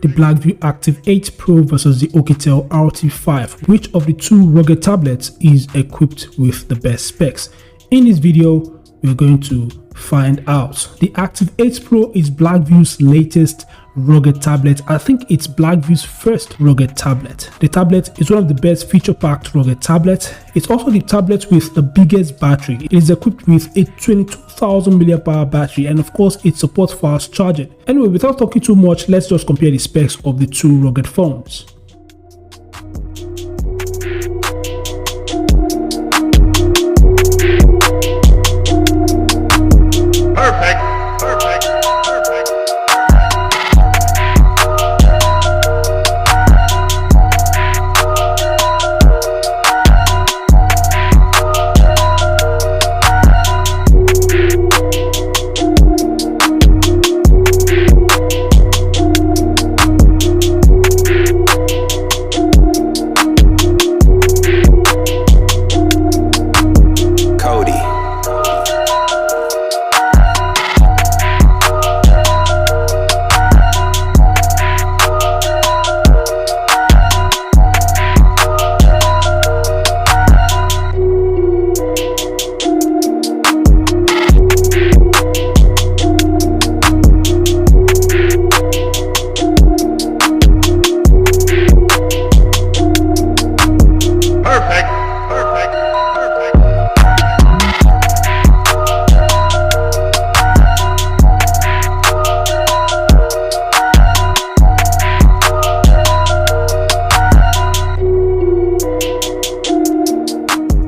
the Blackview Active 8 Pro versus the Oukitel RT5. Which of the two rugged tablets is equipped with the best specs? In this video, we're going to find out. The Active 8 Pro is Blackview's latest rugged tablet. I think it's Blackview's first rugged tablet. The tablet is one of the best feature-packed rugged tablets. It's also the tablet with the biggest battery. It is equipped with a 22,000 mAh battery, and of course it supports fast charging. Anyway, without talking too much, let's just compare the specs of the two rugged phones.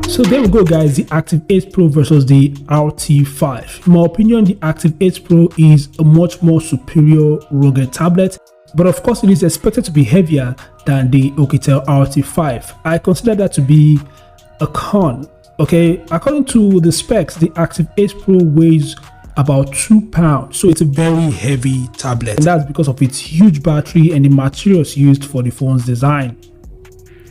So there we go, guys, the Active 8 Pro versus the RT5. In my opinion, the Active 8 Pro is a much more superior rugged tablet, but of course it is expected to be heavier than the Oukitel RT5. I consider that to be a con. Okay, according to the specs, the Active 8 Pro weighs about 2 pounds, so it's a very heavy tablet, and that's because of its huge battery and the materials used for the phone's design.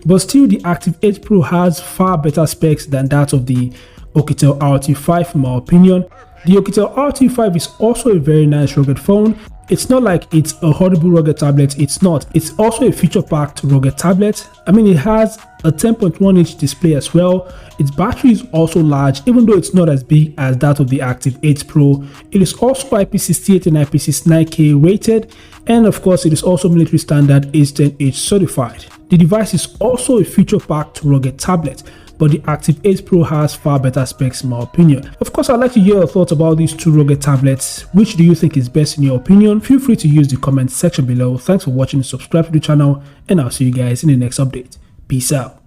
But still, the Active 8 Pro has far better specs than that of the Oukitel RT5 in my opinion. The Oukitel RT5 is also a very nice rugged phone. It's not like it's a horrible rugged tablet, it's not. It's also a feature-packed rugged tablet. I mean, it has a 10.1-inch display as well. Its battery is also large, even though it's not as big as that of the Active 8 Pro. It is also IP68 and IP69K rated, and of course it is also military standard H10H certified. The device is also a feature-packed rugged tablet, but the Active 8 Pro has far better specs in my opinion. Of course, I'd like to hear your thoughts about these two rugged tablets. Which do you think is best in your opinion? Feel free to use the comment section below. Thanks for watching, subscribe to the channel, and I'll see you guys in the next update. Peace out.